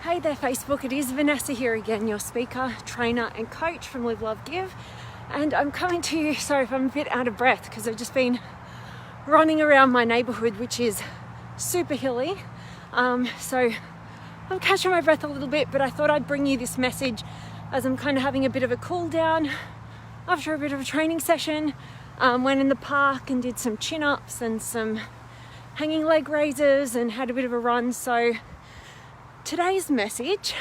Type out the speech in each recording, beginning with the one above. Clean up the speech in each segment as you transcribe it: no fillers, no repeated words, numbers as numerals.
Hey there Facebook, it is Vanessa here again, your speaker, trainer and coach from Live, Love, Give. And I'm coming to you, sorry if I'm a bit out of breath because I've just been running around my neighbourhood, which is super hilly. So I'm catching my breath a little bit, but I thought I'd bring you this message as I'm kind of having a bit of a cool down after a bit of a training session. Went in the park and did some chin-ups and some hanging leg raises and had a bit of a run. So today's message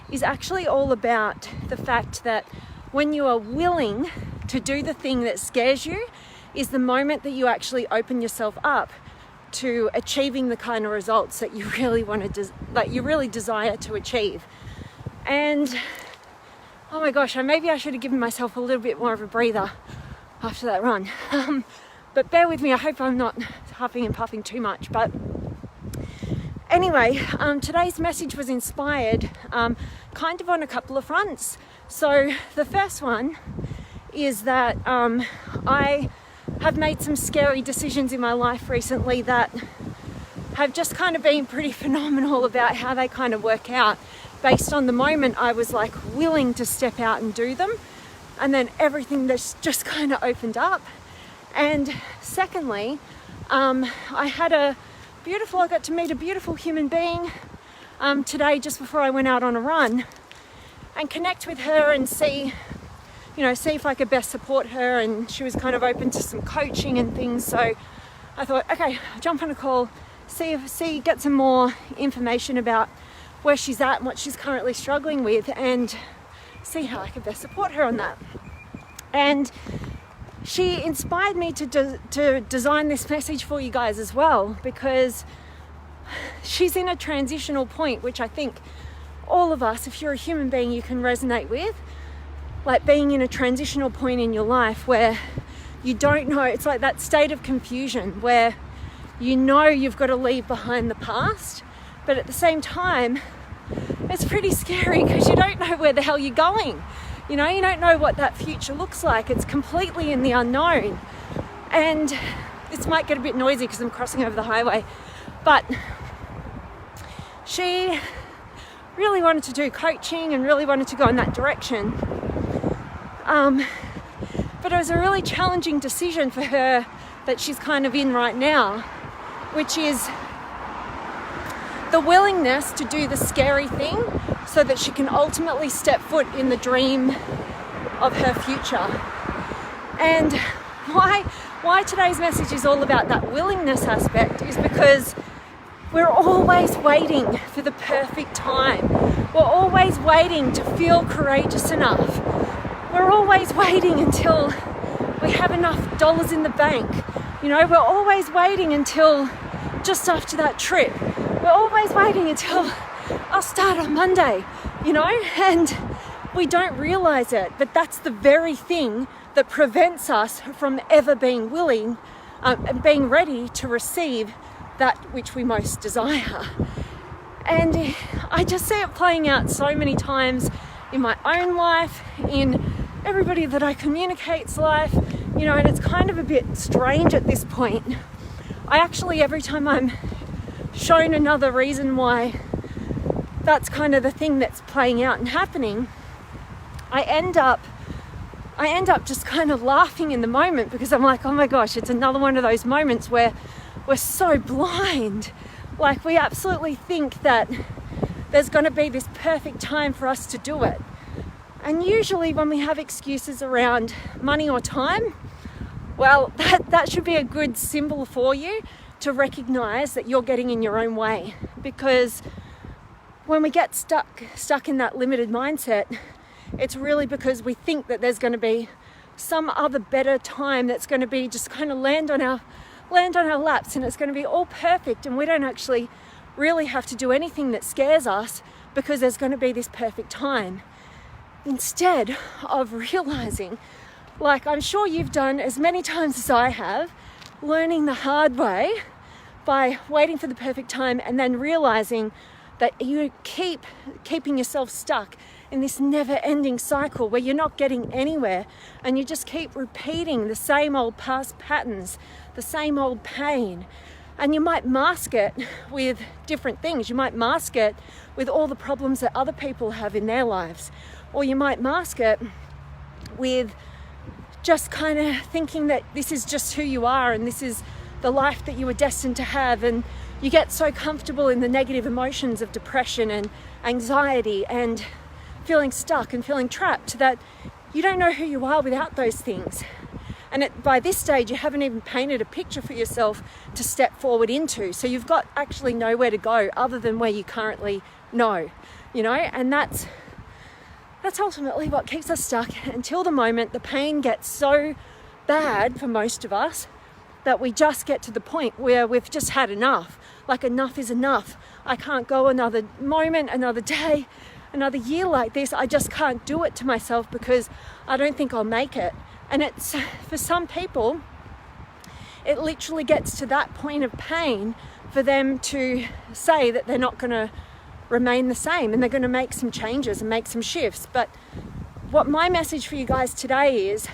is actually all about the fact that when you are willing to do the thing that scares you is the moment that you actually open yourself up to achieving the kind of results that you really want to, that you really desire to achieve. And oh my gosh, maybe I should have given myself a little bit more of a breather after that run. But bear with me, I hope I'm not huffing and puffing too much. But anyway, today's message was inspired kind of on a couple of fronts. So the first one is that I have made some scary decisions in my life recently that have just kind of been pretty phenomenal about how they kind of work out based on the moment I was like willing to step out and do them, and then everything that's just kind of opened up. And secondly, I got to meet a beautiful human being today just before I went out on a run and connect with her and see if I could best support her. And she was kind of open to some coaching and things. So I thought, okay, jump on a call, get some more information about where she's at and what she's currently struggling with, and see how I could best support her on that. And she inspired me to design this message for you guys as well, because she's in a transitional point, which I think all of us, if you're a human being, you can resonate with. Like being in a transitional point in your life where you don't know, it's like that state of confusion where you know you've got to leave behind the past, but at the same time, it's pretty scary because you don't know where the hell you're going. You don't know what that future looks like. It's completely in the unknown. And this might get a bit noisy because I'm crossing over the highway, but she really wanted to do coaching and really wanted to go in that direction. But it was a really challenging decision for her that she's kind of in right now, which is the willingness to do the scary thing so that she can ultimately step foot in the dream of her future. And why today's message is all about that willingness aspect is because we're always waiting for the perfect time. We're always waiting to feel courageous enough. We're always waiting until we have enough dollars in the bank. We're always waiting until just after that trip. We're always waiting until I'll start on Monday, and we don't realize it, but that's the very thing that prevents us from ever being willing and being ready to receive that which we most desire. And I just see it playing out so many times in my own life, in everybody that I communicate's life, and it's kind of a bit strange at this point. I actually, every time I'm shown another reason why that's kind of the thing that's playing out and happening, I end up just kind of laughing in the moment, because I'm like, oh my gosh, it's another one of those moments where we're so blind. Like we absolutely think that there's going to be this perfect time for us to do it. And usually when we have excuses around money or time, well, that should be a good symbol for you to recognize that you're getting in your own way. Because when we get stuck in that limited mindset, it's really because we think that there's going to be some other better time that's going to be just kind of land on our laps, and it's going to be all perfect, and we don't actually really have to do anything that scares us because there's going to be this perfect time. Instead of realizing, like I'm sure you've done as many times as I have, learning the hard way by waiting for the perfect time and then realizing that you keeping yourself stuck in this never-ending cycle where you're not getting anywhere, and you just keep repeating the same old past patterns, the same old pain, And you might mask it with different things. You might mask it with all the problems that other people have in their lives. Or you might mask it with just kind of thinking that this is just who you are and this is the life that you were destined to have. And you get so comfortable in the negative emotions of depression and anxiety and feeling stuck and feeling trapped that you don't know who you are without those things. And by this stage, you haven't even painted a picture for yourself to step forward into. So you've got actually nowhere to go other than where you currently know, and that's ultimately what keeps us stuck until the moment the pain gets so bad for most of us that we just get to the point where we've just had enough. Like, enough is enough. I can't go another moment, another day, another year like this. I just can't do it to myself because I don't think I'll make it. And it's, for some people, it literally gets to that point of pain for them to say that they're not going to remain the same and they're going to make some changes and make some shifts. But what my message for you guys today is,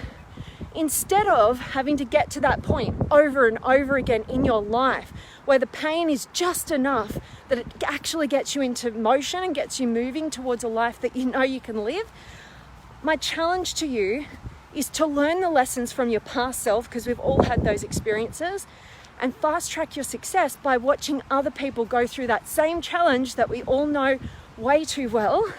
instead of having to get to that point over and over again in your life where the pain is just enough that it actually gets you into motion and gets you moving towards a life that you know you can live, my challenge to you is to learn the lessons from your past self, because we've all had those experiences, and fast track your success by watching other people go through that same challenge that we all know way too well,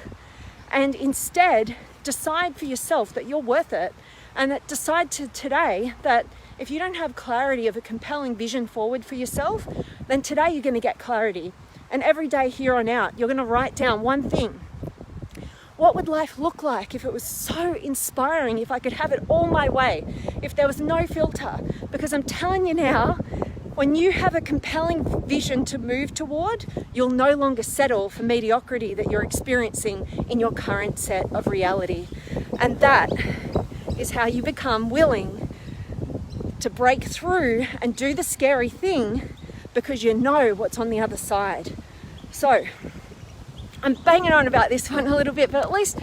and instead decide for yourself that you're worth it, and that decide today that if you don't have clarity of a compelling vision forward for yourself, then today you're going to get clarity. And every day here on out, you're going to write down one thing. What would life look like if it was so inspiring, if I could have it all my way, if there was no filter? Because I'm telling you now, when you have a compelling vision to move toward, you'll no longer settle for mediocrity that you're experiencing in your current set of reality. And that is how you become willing to break through and do the scary thing, because you know what's on the other side. So I'm banging on about this one a little bit, but at least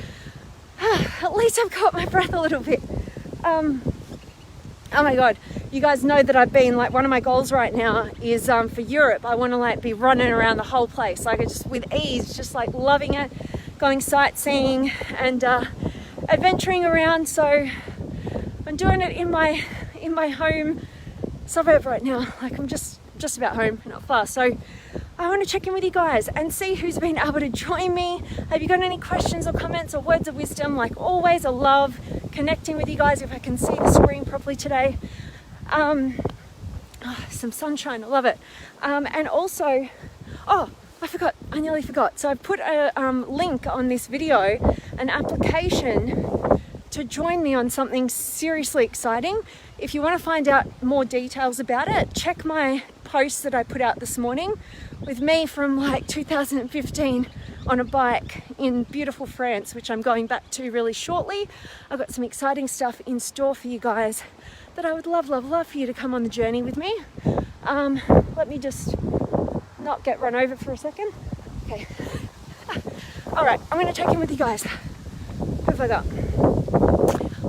I've got my breath a little bit. Oh my God, you guys know that I've been, like, one of my goals right now is for Europe. I want to be running around the whole place, just with ease, just loving it, going sightseeing and adventuring around. So I'm doing it in my home suburb right now. I'm just about home, not far. So I want to check in with you guys and see who's been able to join me. Have you got any questions or comments or words of wisdom? Like always, I love connecting with you guys. If I can see the screen properly today. Some sunshine, I love it. And also, I nearly forgot. So I've put a link on this video, an application to join me on something seriously exciting. If you want to find out more details about it, check my post that I put out this morning with me from 2015 on a bike in beautiful France, which I'm going back to really shortly. I've got some exciting stuff in store for you guys that I would love for you to come on the journey with me. Let me just not get run over for a second. Okay. All right, I'm going to check in with you guys. Who have I got?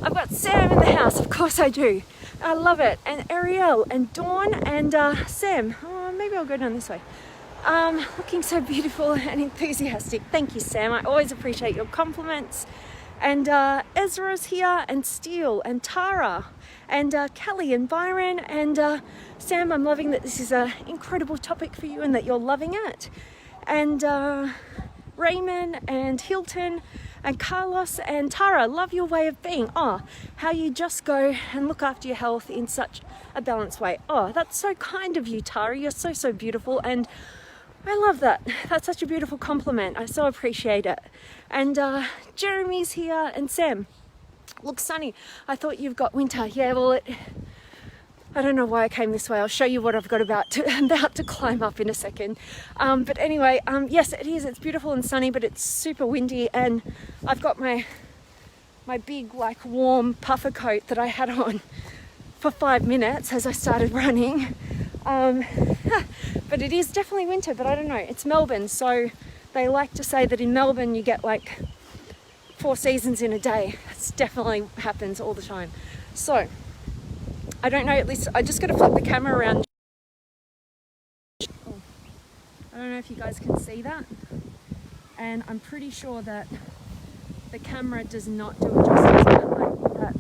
I've got Sam in the house, of course I do. I love it. And Ariel and Dawn and Sam. Oh, maybe I'll go down this way. Looking so beautiful and enthusiastic. Thank you, Sam. I always appreciate your compliments. And Ezra's here, and Steele and Tara and Kelly and Byron and Sam. I'm loving that this is an incredible topic for you and that you're loving it. And Raymond and Hilton and Carlos and Tara, love your way of being. Oh, how you just go and look after your health in such a balanced way. Oh, that's so kind of you, Tara. You're so beautiful, and I love that. That's such a beautiful compliment. I so appreciate it. And Jeremy's here, and Sam, looks sunny. I thought you've got winter. Yeah, well, I don't know why I came this way. I'll show you what I've got about to climb up in a second. But anyway, yes, it is. It's beautiful and sunny, but it's super windy, and I've got my big warm puffer coat that I had on for 5 minutes as I started running. But it is definitely winter, but I don't know. It's Melbourne, so they like to say that in Melbourne you get 4 seasons in a day. It definitely happens all the time. So I don't know, at least I just got to flip the camera around I don't know if you guys can see that. And I'm pretty sure that the camera does not do it justice, but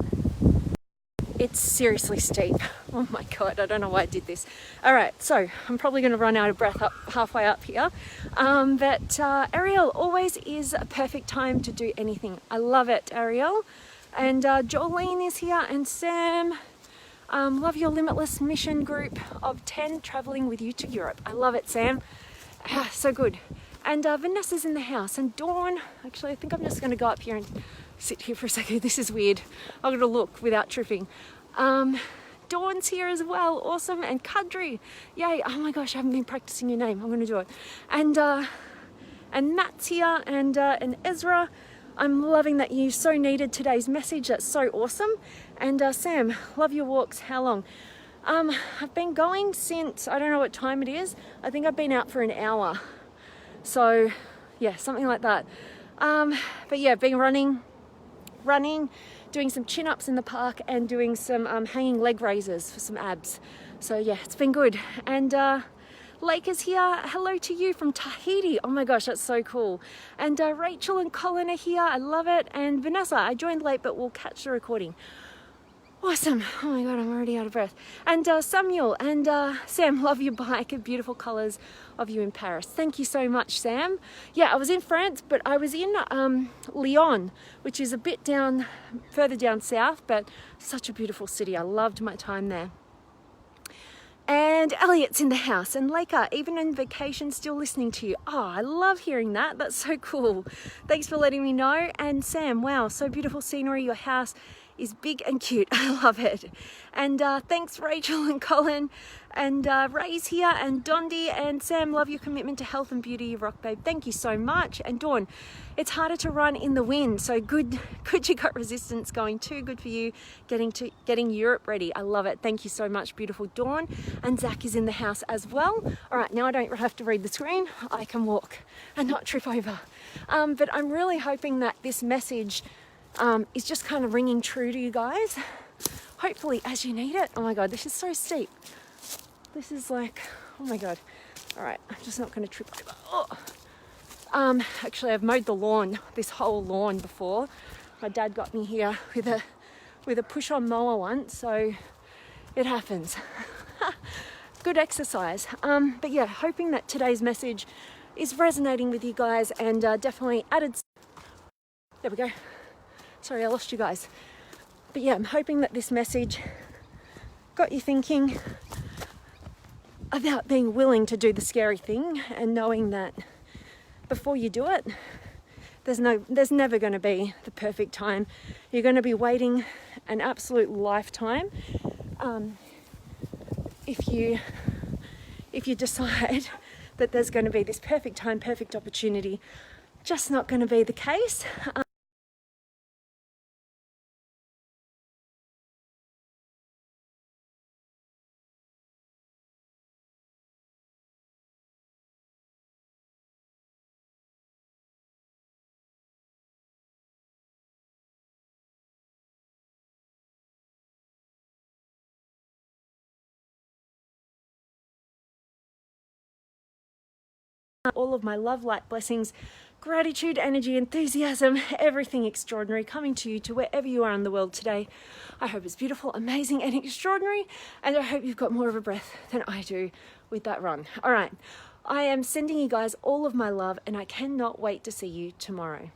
it's seriously steep. Oh my God, I don't know why I did this. All right, so I'm probably gonna run out of breath up halfway up here. But Ariel, always is a perfect time to do anything. I love it, Ariel. And Jolene is here, and Sam. Love your Limitless mission group of 10 traveling with you to Europe. I love it, Sam. So good. And Vanessa's in the house, and Dawn. Actually, I think I'm just going to go up here and sit here for a second. This is weird. I'm going to look without tripping. Dawn's here as well. Awesome. And Kadri. Yay. Oh my gosh, I haven't been practicing your name. I'm going to do it. And Matt's here, and Ezra. I'm loving that you so needed today's message. That's so awesome. And Sam, love your walks. How long? I've been going since, I don't know what time it is. I think I've been out for an hour. So yeah, something like that. But yeah, been running, doing some chin-ups in the park, and doing some hanging leg raises for some abs. So yeah, it's been good. And Lake is here. Hello to you from Tahiti. Oh my gosh, that's so cool. And Rachel and Colin are here. I love it. And Vanessa, I joined late, but we'll catch the recording. Awesome. Oh my God, I'm already out of breath. And Samuel and Sam, love your bike and beautiful colors of you in Paris. Thank you so much, Sam. Yeah, I was in France, but I was in Lyon, which is a bit further down south, but such a beautiful city. I loved my time there. And Elliot's in the house, and Laker, even on vacation, still listening to you. Oh, I love hearing that. That's so cool. Thanks for letting me know. And Sam, wow, so beautiful scenery. Your house is big and cute. I love it. And thanks Rachel and Colin, and Ray's here, and Dondi, and Sam, love your commitment to health and beauty. You rock, babe. Thank you so much. And Dawn, it's harder to run in the wind, so good you got resistance going too. Good for you getting Europe ready. I love it. Thank you so much, beautiful Dawn. And Zach is in the house as well. All right, now I don't have to read the screen. I can walk and not trip over. But I'm really hoping that this message is just kind of ringing true to you guys, hopefully, as you need it. Oh my God, this is so steep. This is like, oh my God. All right, I'm just not going to trip over. Oh. Actually, I've mowed the lawn, this whole lawn before. My dad got me here with a push-on mower once, so it happens. Good exercise. But yeah, hoping that today's message is resonating with you guys, and definitely added. There we go. Sorry, I lost you guys. But yeah, I'm hoping that this message got you thinking about being willing to do the scary thing, and knowing that before you do it, there's never going to be the perfect time. You're going to be waiting an absolute lifetime if you decide that there's going to be this perfect time, perfect opportunity. Just not going to be the case. All of my love, light, blessings, gratitude, energy, enthusiasm, everything extraordinary coming to you, to wherever you are in the world today. I hope it's beautiful, amazing, and extraordinary, and I hope you've got more of a breath than I do with that run. All right, I am sending you guys all of my love, and I cannot wait to see you tomorrow.